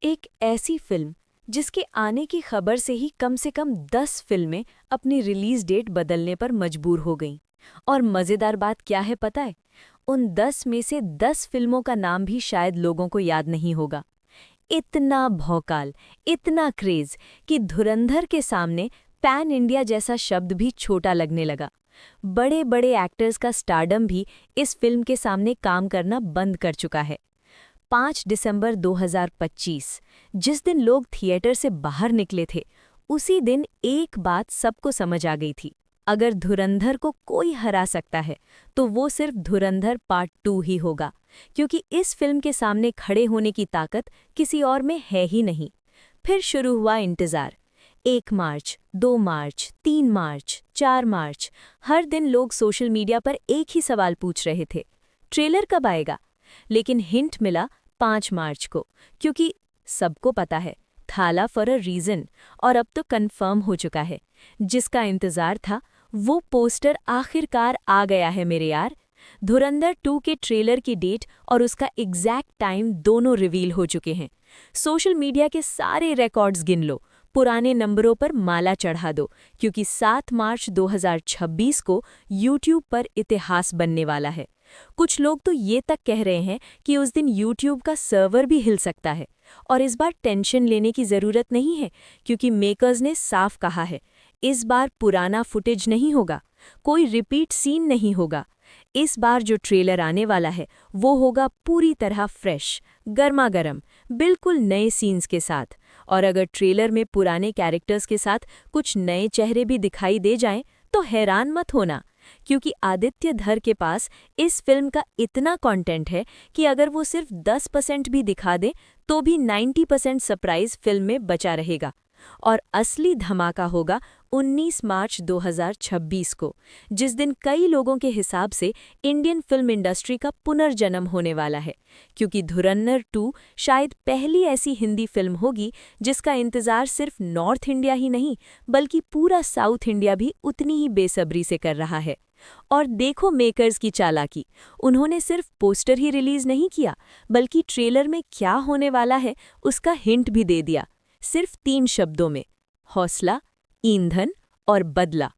एक ऐसी फिल्म जिसके आने की खबर से ही कम से कम 10 फिल्में अपनी रिलीज डेट बदलने पर मजबूर हो गईं। और मज़ेदार बात क्या है पता है? उन 10 में से 10 फिल्मों का नाम भी शायद लोगों को याद नहीं होगा। इतना भौकाल, इतना क्रेज कि धुरंधर के सामने पैन इंडिया जैसा शब्द भी छोटा लगने लगा। बड़े बड़े एक्टर्स का स्टारडम भी इस फिल्म के सामने काम करना बंद कर चुका है। 5 दिसंबर 2025, जिस दिन लोग थिएटर से बाहर निकले थे, उसी दिन एक बात सबको समझ आ गई थी। अगर धुरंधर को कोई हरा सकता है तो वो सिर्फ धुरंधर पार्ट 2 ही होगा, क्योंकि इस फिल्म के सामने खड़े होने की ताकत किसी और में है ही नहीं। फिर शुरू हुआ इंतजार। 1 मार्च, 2 मार्च, 3 मार्च, 4 मार्च, हर दिन लोग सोशल मीडिया पर एक ही सवाल पूछ रहे थे, ट्रेलर कब आएगा? लेकिन हिंट मिला 5 मार्च को, क्योंकि सबको पता है थाला फॉर अ रीज़न, और अब तो कंफर्म हो चुका है। जिसका इंतज़ार था वो पोस्टर आखिरकार आ गया है मेरे यार। धुरंधर 2 के ट्रेलर की डेट और उसका एग्जैक्ट टाइम दोनों रिवील हो चुके हैं। सोशल मीडिया के सारे रिकॉर्ड्स गिन लो, पुराने नंबरों पर माला चढ़ा दो, क्योंकि 7 मार्च 2026 को यूट्यूब पर इतिहास बनने वाला है। कुछ लोग तो ये तक कह रहे हैं कि उस दिन यूट्यूब का सर्वर भी हिल सकता है। और इस बार टेंशन लेने की ज़रूरत नहीं है, क्योंकि मेकर्स ने साफ कहा है, इस बार पुराना फुटेज नहीं होगा, कोई रिपीट सीन नहीं होगा। इस बार जो ट्रेलर आने वाला है वो होगा पूरी तरह फ्रेश, गर्मा गर्म, बिल्कुल नए सीन्स के साथ। और अगर ट्रेलर में पुराने कैरेक्टर्स के साथ कुछ नए चेहरे भी दिखाई दे जाएं तो हैरान मत होना, क्योंकि आदित्य धर के पास इस फिल्म का इतना कंटेंट है कि अगर वो सिर्फ 10% भी दिखा दे तो भी 90% सरप्राइज फिल्म में बचा रहेगा। और असली धमाका होगा 19 मार्च 2026 को, जिस दिन कई लोगों के हिसाब से इंडियन फिल्म इंडस्ट्री का पुनर्जन्म होने वाला है, क्योंकि धुरंधर 2 शायद पहली ऐसी हिंदी फिल्म होगी जिसका इंतजार सिर्फ नॉर्थ इंडिया ही नहीं बल्कि पूरा साउथ इंडिया भी उतनी ही बेसब्री से कर रहा है। और देखो मेकर्स की चालाकी, उन्होंने सिर्फ पोस्टर ही रिलीज नहीं किया बल्कि ट्रेलर में क्या होने वाला है उसका हिंट भी दे दिया, सिर्फ 3 शब्दों में: हौसला, ईंधन और बदला।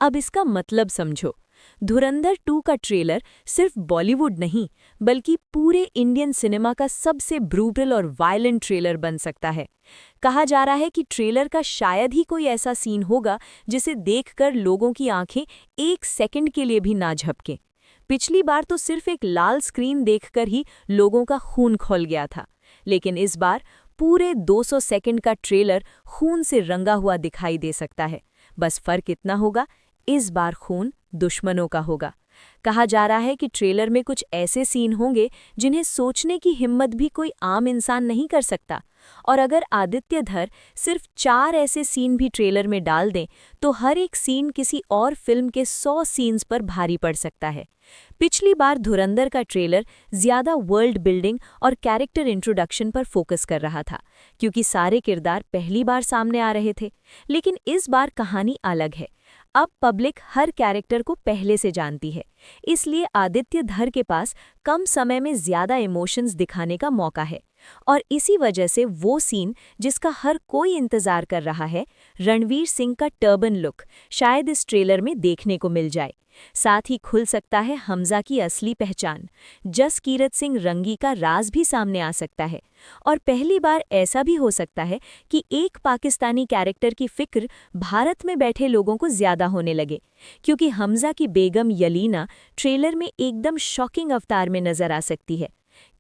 अब इसका मतलब समझो, धुरंधर 2 का ट्रेलर सिर्फ बॉलीवुड नहीं बल्कि पूरे इंडियन सिनेमा का सबसे ब्रूटल और वायलेंट ट्रेलर बन सकता है। कहा जा रहा है कि ट्रेलर का शायद ही कोई ऐसा सीन होगा जिसे देखकर लोगों की आंखें 1 सेकंड के लिए भी ना झपकें। पिछली बार तो सिर्फ एक लाल स्क्रीन देखकर ही लोगों का खून खौल गया था, लेकिन इस बार पूरे 200 सेकंड का ट्रेलर खून से रंगा हुआ दिखाई दे सकता है। बस फर्क इतना होगा, इस बार खून दुश्मनों का होगा। कहा जा रहा है कि ट्रेलर में कुछ ऐसे सीन होंगे जिन्हें सोचने की हिम्मत भी कोई आम इंसान नहीं कर सकता। और अगर आदित्य धर सिर्फ 4 ऐसे सीन भी ट्रेलर में डाल दें तो हर एक सीन किसी और फिल्म के 100 सीन्स पर भारी पड़ सकता है। पिछली बार धुरंधर का ट्रेलर ज्यादा वर्ल्ड बिल्डिंग और कैरेक्टर इंट्रोडक्शन पर फोकस कर रहा था, क्योंकि सारे किरदार पहली बार सामने आ रहे थे। लेकिन इस बार कहानी अलग है। अब पब्लिक हर कैरेक्टर को पहले से जानती है, इसलिए आदित्य धर के पास कम समय में ज्यादा इमोशंस दिखाने का मौका है। और इसी वजह से वो सीन जिसका हर कोई इंतजार कर रहा है, रणवीर सिंह का टर्बन लुक, शायद इस ट्रेलर में देखने को मिल जाए। साथ ही खुल सकता है हमजा की असली पहचान, जसकीरत सिंह रंगी का राज भी सामने आ सकता है। और पहली बार ऐसा भी हो सकता है कि एक पाकिस्तानी कैरेक्टर की फिक्र भारत में बैठे लोगों को ज्यादा होने लगे, क्योंकि हमजा की बेगम यलीना ट्रेलर में एकदम शॉकिंग अवतार में नजर आ सकती है।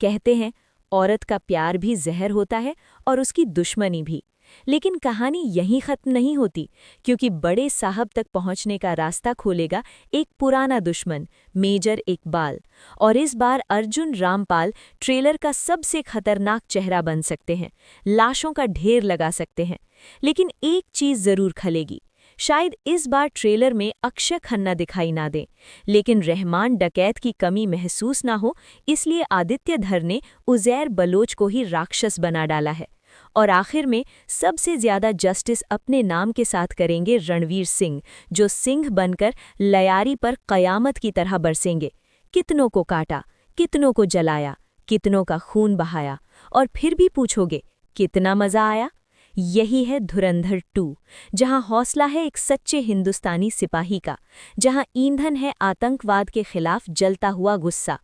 कहते हैं औरत का प्यार भी जहर होता है और उसकी दुश्मनी भी। लेकिन कहानी यहीं खत्म नहीं होती, क्योंकि बड़े साहब तक पहुंचने का रास्ता खोलेगा एक पुराना दुश्मन, मेजर इकबाल। और इस बार अर्जुन रामपाल ट्रेलर का सबसे खतरनाक चेहरा बन सकते हैं, लाशों का ढेर लगा सकते हैं। लेकिन एक चीज जरूर खलेगी, शायद इस बार ट्रेलर में अक्षय खन्ना दिखाई ना दे, लेकिन रहमान डकैत की कमी महसूस ना हो, इसलिए आदित्य धर ने उज़ैर बलोच को ही राक्षस बना डाला है। और आखिर में सबसे ज्यादा जस्टिस अपने नाम के साथ करेंगे रणवीर सिंह, जो सिंह बनकर लयारी पर कयामत की तरह बरसेंगे। कितनों को काटा, कितनों को जलाया, कितनों का खून बहाया, और फिर भी पूछोगे कितना मजा आया। यही है धुरंधर 2, जहां हौसला है एक सच्चे हिंदुस्तानी सिपाही का, जहां ईंधन है आतंकवाद के खिलाफ जलता हुआ गुस्सा,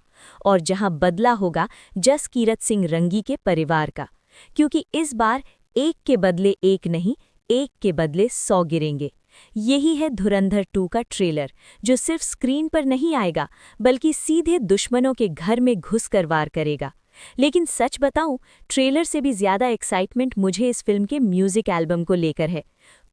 और जहां बदला होगा जसकीरत सिंह रंगी के परिवार का। क्योंकि इस बार एक के बदले एक नहीं, एक के बदले 100 गिरेंगे। यही है धुरंधर 2 का ट्रेलर, जो सिर्फ स्क्रीन पर नहीं आएगा बल्कि सीधे दुश्मनों के घर में घुसकर वार करेगा। लेकिन सच बताऊं, ट्रेलर से भी ज्यादा एक्साइटमेंट मुझे इस फिल्म के म्यूजिक एल्बम को लेकर है।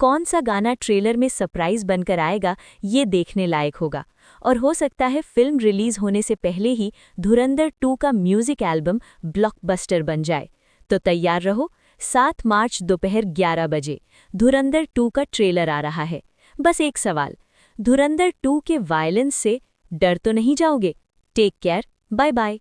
कौन सा गाना ट्रेलर में सरप्राइज बनकर आएगा, ये देखने लायक होगा। और हो सकता है फिल्म रिलीज होने से पहले ही धुरंधर 2 का म्यूजिक एल्बम ब्लॉकबस्टर बन जाए। तो तैयार रहो, 7 मार्च दोपहर 11 बजे धुरंधर 2 का ट्रेलर आ रहा है। बस एक सवाल, धुरंधर 2 के वायलेंस से डर तो नहीं जाओगे? Take care, bye bye.